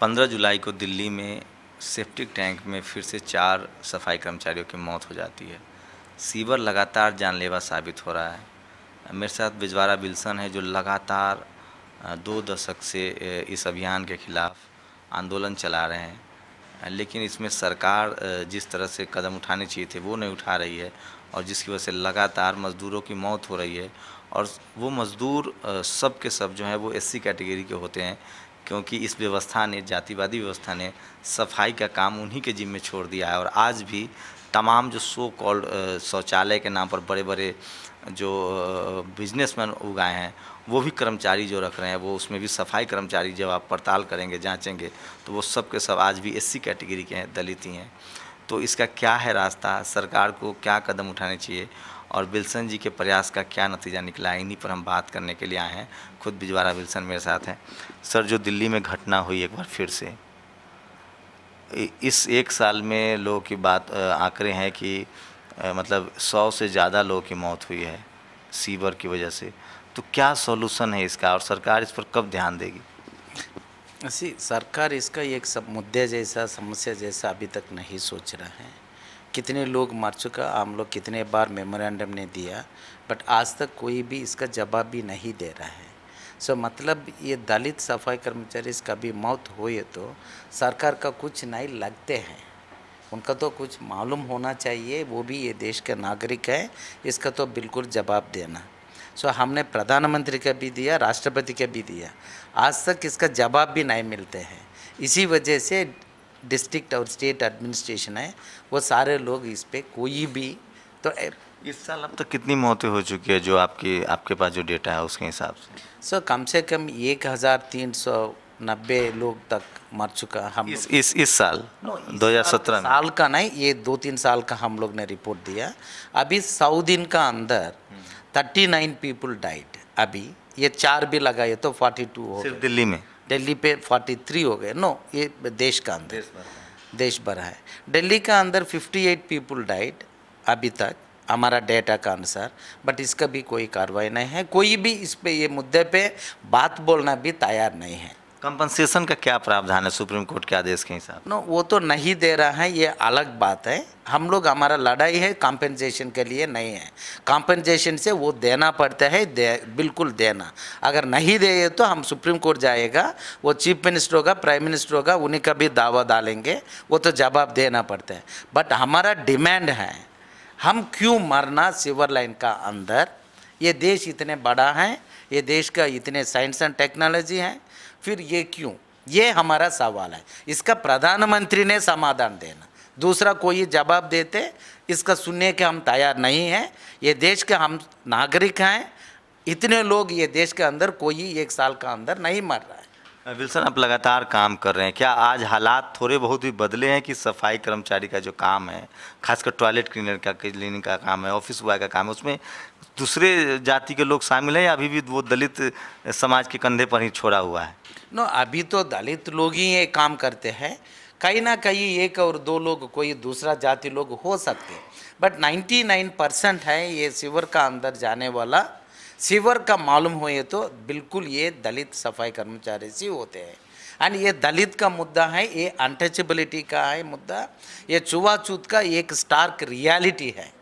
15 जुलाई को दिल्ली में septic tank में फिर से 4 सफाई कर्मचारियों की मौत हो जाती है। सीवर लगातार जानलेवा साबित हो रहा है। मेरे साथ बिजवारा विल्सन है जो लगातार 2 दशक से इस अभियान के खिलाफ आंदोलन चला रहे हैं, लेकिन इसमें सरकार जिस तरह से कदम उठाने चाहिए थे वो नहीं उठा रही है, और जिसकी वजह से लगातार मज़दूरों की मौत हो रही है। और वो मज़दूर सब के सब जो हैं वो एससी कैटेगरी के होते हैं, क्योंकि इस व्यवस्था ने, जातिवादी व्यवस्था ने सफाई का काम उन्हीं के जिम्मे छोड़ दिया है। और आज भी तमाम जो सो कॉल्ड शौचालय के नाम पर बड़े बड़े जो बिजनेसमैन उगाए हैं, वो भी कर्मचारी जो रख रहे हैं, वो उसमें भी सफाई कर्मचारी जब आप पड़ताल करेंगे, जांचेंगे, तो वो सब के सब आज भी एससी कैटेगरी के हैं, दलित ही हैं। तो इसका क्या है रास्ता, सरकार को क्या कदम उठाने चाहिए और विल्सन जी के प्रयास का क्या नतीजा निकला है, इन्हीं पर हम बात करने के लिए आए हैं। खुद बिजवारा विल्सन मेरे साथ हैं। सर, जो दिल्ली में घटना हुई एक बार फिर से, इस एक साल में लोगों की बात आंकड़े हैं कि मतलब 100 से ज़्यादा लोगों की मौत हुई है सीवर की वजह से। तो क्या सॉल्यूशन है इसका और सरकार इस पर कब ध्यान देगी? सरकार इसका एक सब मुद्दे जैसा, समस्या जैसा अभी तक नहीं सोच रहा है। कितने लोग मर चुका, हम लोग कितने बार मेमोरेंडम ने दिया, बट आज तक कोई भी इसका जवाब भी नहीं दे रहा है। मतलब ये दलित सफाई कर्मचारी कभी मौत हुई तो सरकार का कुछ नहीं लगते हैं, उनका तो कुछ मालूम होना चाहिए, वो भी ये देश के नागरिक है, इसका तो बिल्कुल जवाब देना। हमने प्रधानमंत्री का भी दिया, राष्ट्रपति का भी दिया, आज तक इसका जवाब भी नहीं मिलते हैं। इसी वजह से डिस्ट्रिक्ट और स्टेट एडमिनिस्ट्रेशन है, वो सारे लोग इस पर कोई भी तो इस साल अब तक कितनी मौतें हो चुकी है जो आपके पास जो डेटा है उसके हिसाब से? कम से कम 1390 लोग तक मर चुका हम इस साल 2017 में? साल का नहीं, ये 2-3 साल का हम लोग ने रिपोर्ट दिया। अभी 100 दिन का अंदर 39 पीपल डाइड। अभी ये 4 भी लगाए तो 42 हो गए। सिर्फ दिल्ली में? दिल्ली पे 43 हो गए। ये देश का अंदर, देश भर है। दिल्ली का अंदर 58 पीपल डाइड अभी तक हमारा डेटा का अनुसार, बट इसका भी कोई कार्रवाई नहीं है। कोई भी इस पे, ये मुद्दे पे बात बोलना भी तैयार नहीं है। कंपनसेशन का क्या प्रावधान है सुप्रीम कोर्ट के आदेश के हिसाब? वो तो नहीं दे रहा है, ये अलग बात है। हम लोग, हमारा लड़ाई है कॉम्पेंसेशन के लिए नहीं है। कॉम्पेंसेशन से वो देना पड़ता है, बिल्कुल देना। अगर नहीं दे तो हम सुप्रीम कोर्ट जाएगा, वो चीफ मिनिस्टर होगा, प्राइम मिनिस्टर होगा, उन्हीं का भी दावा डालेंगे, वो तो जवाब देना पड़ता है। बट हमारा डिमांड है, हम क्यों मरना सिवर लाइन का अंदर? ये देश इतने बड़ा है, ये देश का इतने साइंस एंड टेक्नोलॉजी है, फिर ये क्यों? ये हमारा सवाल है। इसका प्रधानमंत्री ने समाधान देना, दूसरा कोई जवाब देते इसका सुनने के हम तैयार नहीं हैं। ये देश के हम नागरिक हैं, इतने लोग ये देश के अंदर कोई 1 साल का अंदर नहीं मर रहा है। विल्सन, आप लगातार काम कर रहे हैं, क्या आज हालात थोड़े बहुत भी बदले हैं कि सफाई कर्मचारी का जो काम है, खासकर टॉयलेट क्लीनिंग का काम है, ऑफिस बॉय का काम है, उसमें दूसरे जाति के लोग शामिल हैं या अभी भी वो दलित समाज के कंधे पर ही छोड़ा हुआ है? अभी तो दलित लोग ही ये काम करते हैं। कहीं ना कहीं 1 और 2 लोग, कोई दूसरा जाति लोग हो सकते हैं, बट 99% है ये सिवर का अंदर जाने वाला। सिवर का मालूम हुए तो बिल्कुल ये दलित सफाई कर्मचारी से होते हैं। एंड ये दलित का मुद्दा है, ये अनटचेबिलिटी का है मुद्दा, ये छुआछूत का एक स्टार्क रियलिटी है,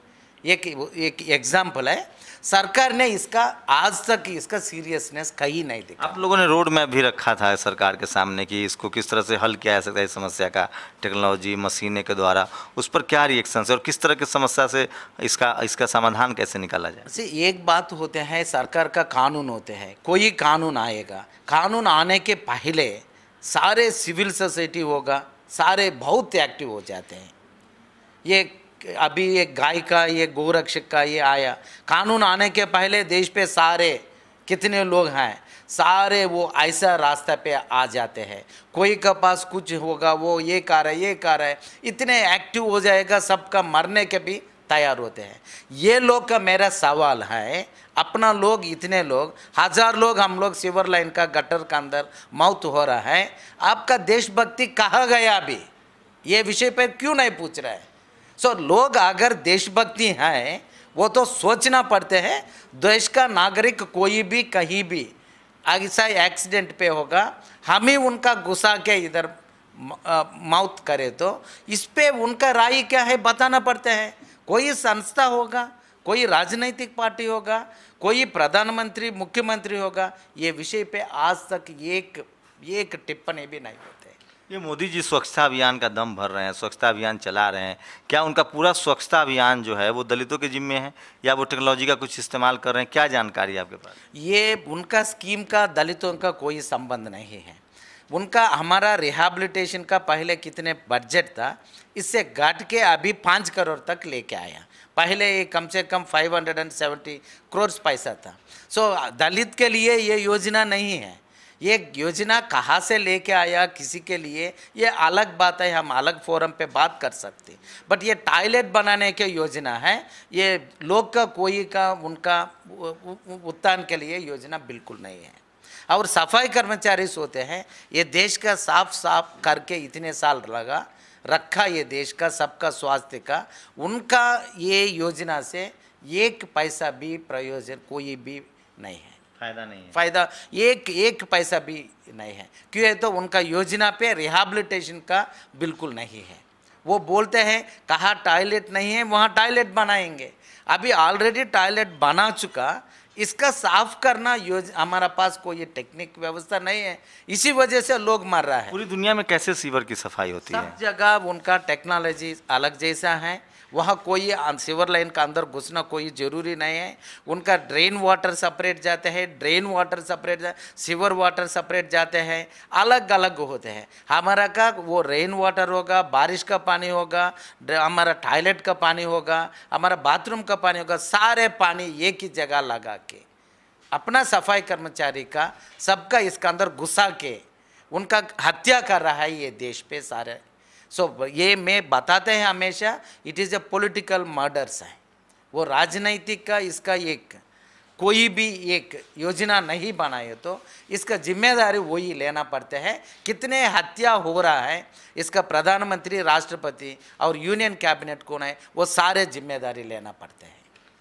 एक एग्जाम्पल है। सरकार ने इसका आज तक इसका सीरियसनेस कहीं नहीं दिखा। आप लोगों ने रोड मैप भी रखा था सरकार के सामने कि इसको किस तरह से हल किया जा सकता है, इस समस्या का टेक्नोलॉजी, मशीनें के द्वारा, उस पर क्या रिएक्शन है और किस तरह की समस्या से इसका समाधान कैसे निकाला जाए? एक बात होते हैं, सरकार का कानून होते हैं, कोई कानून आएगा, कानून आने के पहले सारे सिविल सोसाइटी होगा, सारे बहुत एक्टिव हो जाते हैं। ये अभी एक गाय का, ये गोरक्षक का ये आया, कानून आने के पहले देश पे सारे कितने लोग हैं, सारे वो ऐसा रास्ते पे आ जाते हैं। कोई के पास कुछ होगा, वो ये कर रहा है, इतने एक्टिव हो जाएगा, सबका मरने के भी तैयार होते हैं। ये लोग का मेरा सवाल है, अपना लोग, इतने लोग, 1000 लोग हम लोग सिवर लाइन का गटर के अंदर मौत हो रहा है, आपका देशभक्ति कहाँ गया? अभी ये विषय पे क्यों नहीं पूछ रहा है? लोग अगर देशभक्ति हैं वो तो सोचना पड़ते हैं। देश का नागरिक कोई भी कहीं भी ऐसा एक्सीडेंट पे होगा, हम ही उनका घुसा के इधर मौत करे तो इस पे उनका राय क्या है बताना पड़ता है। कोई संस्था होगा, कोई राजनीतिक पार्टी होगा, कोई प्रधानमंत्री मुख्यमंत्री होगा, ये विषय पे आज तक एक टिप्पणी भी नहीं होते। ये मोदी जी स्वच्छता अभियान का दम भर रहे हैं, स्वच्छता अभियान चला रहे हैं, क्या उनका पूरा स्वच्छता अभियान जो है वो दलितों के जिम्मे है या वो टेक्नोलॉजी का कुछ इस्तेमाल कर रहे हैं? क्या जानकारी है आपके पास? ये उनका स्कीम का दलितों का कोई संबंध नहीं है। उनका हमारा रिहैबिलिटेशन का पहले कितने बजट था, इससे घट के अभी 5 करोड़ तक लेके आया। पहले ये कम से कम 570 करोड़ पैसा था। सो दलित के लिए ये योजना नहीं है। ये योजना कहाँ से लेके आया किसी के लिए, ये अलग बात है, हम अलग फोरम पे बात कर सकते। बट ये टॉयलेट बनाने के योजना है, ये लोग का कोई का उनका उत्थान के लिए योजना बिल्कुल नहीं है। और सफाई कर्मचारी होते हैं, ये देश का साफ करके इतने साल लगा रखा, ये देश का सबका स्वास्थ्य का, उनका ये योजना से एक पैसा भी प्रयोजन कोई भी नहीं है, फायदा नहीं है, फायदा एक पैसा भी नहीं है। क्यों है तो उनका योजना पे रिहैबिलिटेशन का बिल्कुल नहीं है। वो बोलते हैं कहाँ टॉयलेट नहीं है वहाँ टॉयलेट बनाएंगे, अभी ऑलरेडी टॉयलेट बना चुका, इसका साफ करना हमारा पास कोई टेक्निक व्यवस्था नहीं है, इसी वजह से लोग मर रहा है। पूरी दुनिया में कैसे सीवर की सफाई होती है? सब जगह उनका टेक्नोलॉजी अलग जैसा है, वहाँ कोई सीवर लाइन का अंदर घुसना कोई ज़रूरी नहीं है। उनका ड्रेन वाटर सेपरेट जाते हैं, drain water separate, sewer water separate जाते हैं, अलग अलग होते हैं। हमारा का वो रेन वाटर होगा, बारिश का पानी होगा, हमारा टॉयलेट का पानी होगा, हमारा बाथरूम का पानी होगा, सारे पानी एक ही जगह लगा के अपना सफाई कर्मचारी का सबका इसका अंदर घुसा के उनका हत्या कर रहा है ये देश पे सारे। ये मैं बताते हैं हमेशा, it is a political murders है, वो राजनीतिक का इसका एक कोई भी एक योजना नहीं बनाए तो इसका जिम्मेदारी वही लेना पड़ता है। कितने हत्या हो रहा है इसका प्रधानमंत्री, राष्ट्रपति और यूनियन कैबिनेट कौन है, वो सारे जिम्मेदारी लेना पड़ते हैं।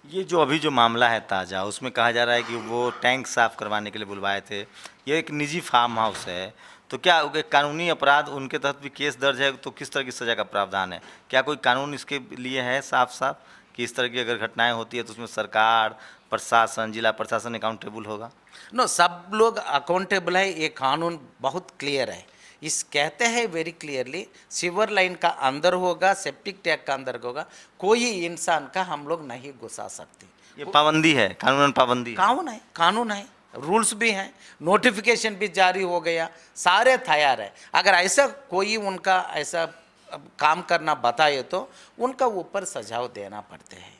ये जो अभी जो मामला है ताज़ा, उसमें कहा जा रहा है कि वो टैंक साफ करवाने के लिए बुलवाए थे, ये एक निजी फार्म हाउस है, तो क्या कानूनी अपराध उनके तहत भी केस दर्ज है? तो किस तरह की सज़ा का प्रावधान है? क्या कोई कानून इसके लिए है साफ कि इस तरह की अगर घटनाएं होती है तो उसमें सरकार, प्रशासन, जिला प्रशासन अकाउंटेबल होगा? नो, सब लोग अकाउंटेबल है, ये कानून बहुत क्लियर है। इस कहते हैं वेरी क्लियरली, सीवर लाइन का अंदर होगा, सेप्टिक टैंक का अंदर होगा, कोई इंसान का हम लोग नहीं घुसा सकते। ये पाबंदी है, कानूनन पाबंदी है। कानून है, रूल्स भी हैं, नोटिफिकेशन भी जारी हो गया, सारे तैयार है। अगर ऐसा कोई उनका ऐसा काम करना बताए तो उनका ऊपर सजाव देना पड़ते हैं।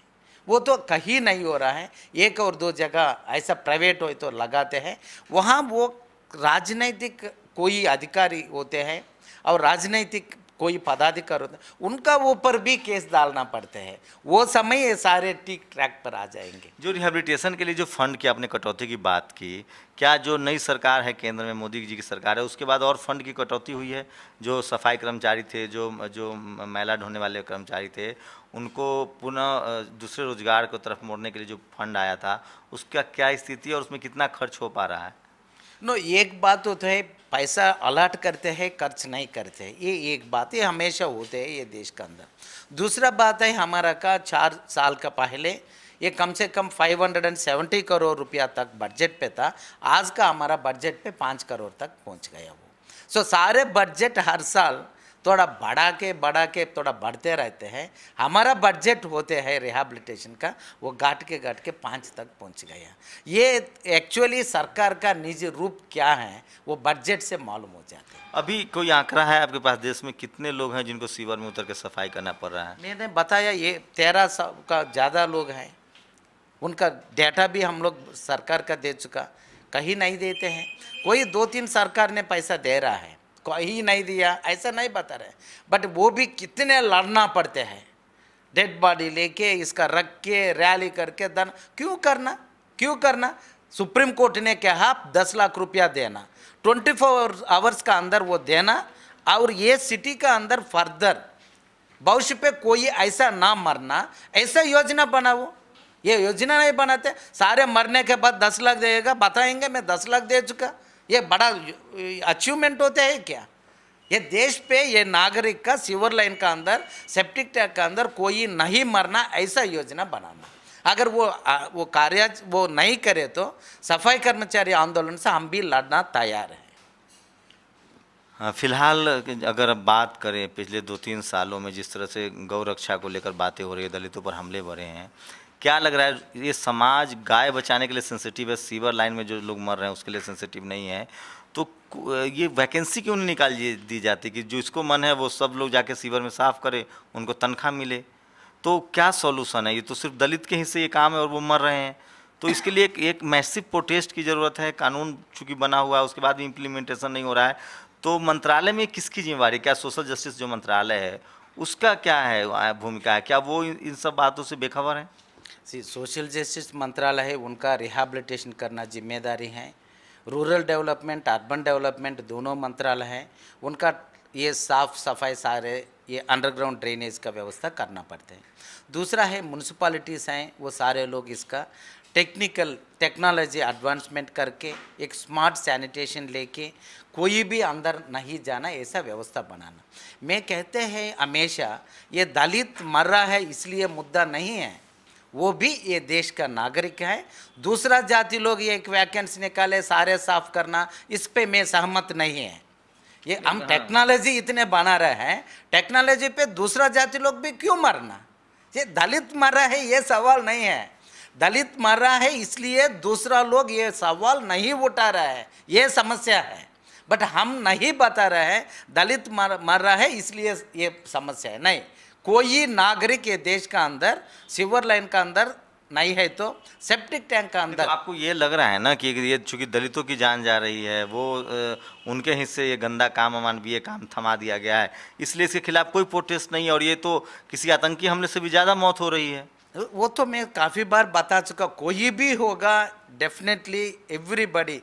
वो तो कहीं नहीं हो रहा है, एक और दो जगह ऐसा प्राइवेट हो तो लगाते हैं, वहाँ वो राजनीतिक कोई अधिकारी होते हैं और राजनीतिक कोई पदाधिकारी होते हैं, उनका ऊपर भी केस डालना पड़ते हैं, वो समय ये सारे ठीक ट्रैक पर आ जाएंगे। जो रिहैबिलिटेशन के लिए जो फंड की आपने कटौती की बात की, क्या जो नई सरकार है केंद्र में, मोदी जी की सरकार है, उसके बाद और फंड की कटौती हुई है? जो सफाई कर्मचारी थे, जो मैला ढोने वाले कर्मचारी थे, उनको पुनः दूसरे रोजगार की तरफ मोड़ने के लिए जो फंड आया था, उसका क्या स्थिति है और उसमें कितना खर्च हो पा रहा है? नो, एक बात तो है, पैसा अलॉट करते हैं, खर्च नहीं करते हैं, ये एक बात, ये हमेशा होते हैं ये देश के अंदर। दूसरा बात है, हमारा का 4 साल का पहले ये कम से कम 570 करोड़ रुपया तक बजट पे था, आज का हमारा बजट पे 5 करोड़ तक पहुंच गया वो। सारे बजट हर साल थोड़ा बढ़ा के थोड़ा बढ़ते रहते हैं। हमारा बजट होते हैं रिहैबिलिटेशन का, वो घाट के 5 तक पहुंच गया। ये एक्चुअली सरकार का निजी रूप क्या है वो बजट से मालूम हो जाता है। अभी कोई आंकड़ा है आपके पास, देश में कितने लोग हैं जिनको सीवर में उतर के सफाई करना पड़ रहा है? मैंने बताया ये 1300 का ज़्यादा लोग हैं, उनका डेटा भी हम लोग सरकार का दे चुका, कहीं नहीं देते हैं। कोई 2-3 सरकार ने पैसा दे रहा है, कहीं नहीं दिया ऐसा नहीं बता रहे, बट वो भी कितने लड़ना पड़ते हैं, डेड बॉडी लेके इसका रख के रैली करके दन क्यों करना? सुप्रीम कोर्ट ने कहा 10 लाख रुपया देना, 24 आवर्स का अंदर वो देना, और ये सिटी का अंदर फर्दर भविष्य पे कोई ऐसा ना मरना, ऐसा योजना बनाओ। ये योजना नहीं बनाते, सारे मरने के बाद 10 लाख देगा, बताएंगे मैं 10 लाख दे चुका, ये बड़ा अचीवमेंट होते हैं क्या? ये देश पे ये नागरिक का सीवर लाइन का अंदर सेप्टिक टैंक का अंदर कोई नहीं मरना, ऐसा योजना बनाना। अगर वो कार्य वो नहीं करे तो सफाई कर्मचारी आंदोलन से हम भी लड़ना तैयार है। हाँ, फिलहाल अगर अब बात करें पिछले 2-3 सालों में जिस तरह से गौ रक्षा को लेकर बातें हो रही है, दलितों पर हमले बढ़े हैं, क्या लग रहा है ये समाज गाय बचाने के लिए सेंसिटिव है, सीवर लाइन में जो लोग मर रहे हैं उसके लिए सेंसिटिव नहीं है, तो ये वैकेंसी क्यों नहीं निकाल दी जाती कि जो इसको मन है वो सब लोग जाके सीवर में साफ करे, उनको तनख्वाह मिले? तो क्या सॉल्यूशन है? ये तो सिर्फ दलित के हिस्से ये काम है और वो मर रहे हैं, तो इसके लिए एक मैसिव प्रोटेस्ट की ज़रूरत है। कानून चूँकि बना हुआ है उसके बाद भी इम्प्लीमेंटेशन नहीं हो रहा है, तो मंत्रालय में किसकी जिम्मेवारी, क्या सोशल जस्टिस जो मंत्रालय है उसका क्या है भूमिका है, क्या वो इन सब बातों से बेखबर है? सोशल जस्टिस मंत्रालय है, उनका रिहैबिलिटेशन करना जिम्मेदारी है। रूरल डेवलपमेंट, अर्बन डेवलपमेंट दोनों मंत्रालय हैं, उनका ये साफ सफाई सारे ये अंडरग्राउंड ड्रेनेज का व्यवस्था करना पड़ता है। दूसरा है म्यूनसिपालिटीज़ हैं, वो सारे लोग इसका टेक्नोलॉजी एडवांसमेंट करके एक स्मार्ट सैनिटेशन लेके कोई भी अंदर नहीं जाना, ऐसा व्यवस्था बनाना। मैं कहते हैं हमेशा ये दलित मर रहा है इसलिए मुद्दा नहीं है, वो भी ये देश का नागरिक है। दूसरा जाति लोग ये एक वैकेंसी निकाले सारे साफ करना, इस पे मैं सहमत नहीं है। ये हम टेक्नोलॉजी इतने बना रहे हैं, टेक्नोलॉजी पे दूसरा जाति लोग भी क्यों मरना? ये दलित मर रहा है ये सवाल नहीं है, दलित मर रहा है इसलिए दूसरा लोग ये सवाल नहीं उठा रहा है, ये समस्या है। बट हम नहीं बता रहे हैं दलित मर रहा है इसलिए ये समस्या है, नहीं। कोई नागरिक ये देश का अंदर सीवर लाइन का अंदर नहीं है तो सेप्टिक टैंक का अंदर। तो आपको ये लग रहा है ना कि ये चूंकि दलितों की जान जा रही है, वो उनके हिस्से ये गंदा काम अमानवीय काम थमा दिया गया है, इसलिए इसके खिलाफ कोई प्रोटेस्ट नहीं है, और ये तो किसी आतंकी हमले से भी ज़्यादा मौत हो रही है। वो तो मैं काफ़ी बार बता चुका, कोई भी होगा डेफिनेटली एवरीबॉडी,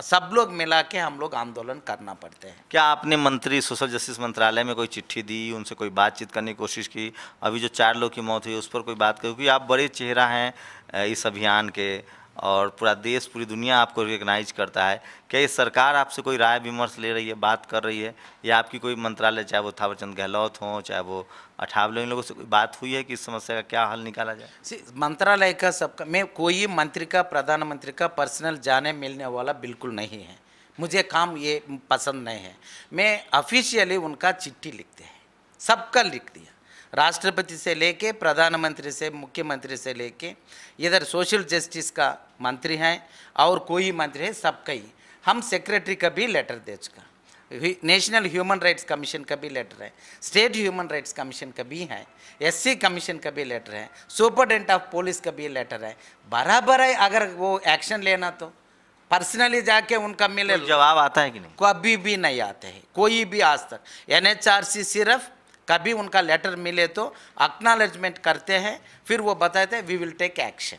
सब लोग मिला के हम लोग आंदोलन करना पड़ते हैं। क्या आपने मंत्री सोशल जस्टिस मंत्रालय में कोई चिट्ठी दी, उनसे कोई बातचीत करने की कोशिश की? अभी जो 4 लोग की मौत हुई उस पर कोई बात करी? क्योंकि आप बड़े चेहरा हैं इस अभियान के और पूरा देश पूरी दुनिया आपको रिकग्नाइज करता है। क्या ये सरकार आपसे कोई राय विमर्श ले रही है, बात कर रही है, या आपकी कोई मंत्रालय चाहे वो थावरचंद गहलोत हो चाहे वो अठावले, इन लोगों से कोई बात हुई है कि इस समस्या का क्या हल निकाला जाए? मंत्रालय का सबका, मैं कोई मंत्री का प्रधानमंत्री का पर्सनल जाने मिलने वाला बिल्कुल नहीं है, मुझे काम ये पसंद नहीं है। मैं ऑफिशियली उनका चिट्ठी लिखते हैं, सबका लिख दिया, राष्ट्रपति से लेके प्रधानमंत्री से मुख्यमंत्री से लेके इधर सोशल जस्टिस का मंत्री हैं और कोई मंत्री है, सबका ही हम सेक्रेटरी का भी लेटर दे चुका, नेशनल ह्यूमन राइट्स कमीशन का भी लेटर है, स्टेट ह्यूमन राइट्स कमीशन का भी है, एससी कमीशन का भी लेटर है, सुपरिटेंडेंट ऑफ पुलिस का भी लेटर है। बराबर है, अगर वो एक्शन लेना तो पर्सनली जाके उनका मिले। जवाब आता है कि नहीं? कभी भी नहीं आते हैं, कोई भी आज तक। NHRC सिर्फ कभी उनका लेटर मिले तो एक्नॉलेजमेंट करते हैं, फिर वो बताते हैं we will take action.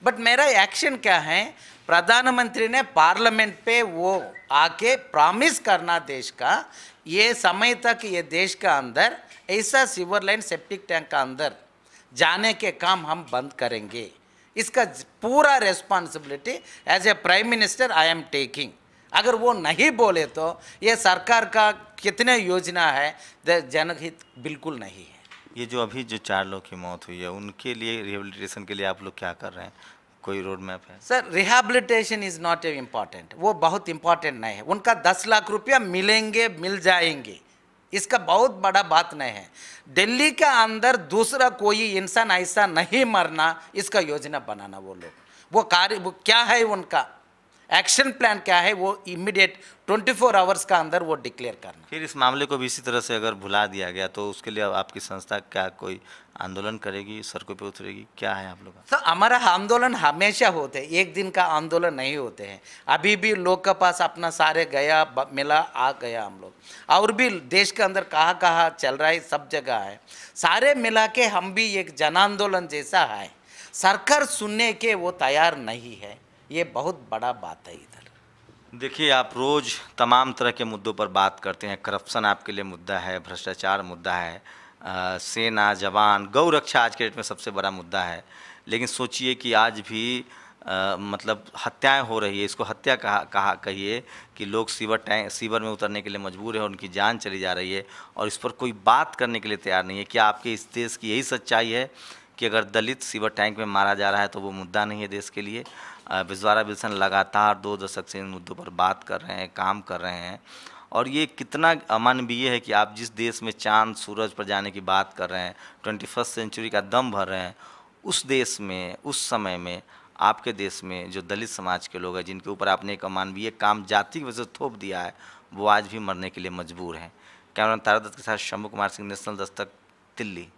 But मेरा एक्शन क्या है, प्रधानमंत्री ने पार्लियामेंट पे वो आके प्रॉमिस करना देश का, ये समय तक ये देश का अंदर ऐसा सीवर लाइन सेप्टिक टैंक का अंदर जाने के काम हम बंद करेंगे, इसका पूरा responsibility as a prime minister I am taking. अगर वो नहीं बोले तो ये सरकार का कितने योजना है जनहित बिल्कुल नहीं है। ये जो अभी जो 4 लोग की मौत हुई है उनके लिए रिहेबिलिटेशन के लिए आप लोग क्या कर रहे हैं, कोई रोड मैप है? Sir rehabilitation is not a important, वो बहुत इम्पॉर्टेंट नहीं है। उनका 10 लाख रुपया मिलेंगे, मिल जाएंगे, इसका बहुत बड़ा बात नहीं है। दिल्ली के अंदर दूसरा कोई इंसान ऐसा नहीं मरना, इसका योजना बनाना वो लोग, वो कार्य वो क्या है, उनका एक्शन प्लान क्या है, वो इमीडिएट 24 आवर्स का अंदर वो डिक्लेयर करना। फिर इस मामले को भी इसी तरह से अगर भुला दिया गया तो उसके लिए आपकी संस्था क्या कोई आंदोलन करेगी, सड़कों पे उतरेगी, क्या है आप लोग? तो हमारा आंदोलन हमेशा होते हैं, एक दिन का आंदोलन नहीं होते हैं। अभी भी लोग के पास अपना सारे गया मिला आ गया हम लोग, और भी देश के अंदर कहाँ कहाँ चल रहा है, सब जगह है, सारे मिला के हम भी एक जन आंदोलन जैसा है। सरकार सुनने के वो तैयार नहीं है, ये बहुत बड़ा बात है। इधर देखिए, आप रोज़ तमाम तरह के मुद्दों पर बात करते हैं, करप्शन आपके लिए मुद्दा है, भ्रष्टाचार मुद्दा है, सेना जवान, गौ रक्षा आज के डेट में सबसे बड़ा मुद्दा है, लेकिन सोचिए कि आज भी मतलब हत्याएं हो रही है, इसको हत्या कहिए कि लोग सीवर में उतरने के लिए मजबूर है और उनकी जान चली जा रही है और इस पर कोई बात करने के लिए तैयार नहीं है। क्या आपके इस देश की यही सच्चाई है कि अगर दलित सीवर टैंक में मारा जा रहा है तो वो मुद्दा नहीं है देश के लिए? विजवारा विल्सन लगातार 2 दशक से इन मुद्दों पर बात कर रहे हैं, काम कर रहे हैं, और ये कितना अमानवीय है कि आप जिस देश में चांद सूरज पर जाने की बात कर रहे हैं, 21वीं सेंचुरी का दम भर रहे हैं, उस देश में, उस समय में, आपके देश में जो दलित समाज के लोग हैं जिनके ऊपर आपने एक अमानवीय काम जाति की वजह से थोप दिया है, वो आज भी मरने के लिए मजबूर हैं। कैमरा तारा दत्त के साथ शंभू कुमार सिंह, नेशनल दस्तक, दिल्ली।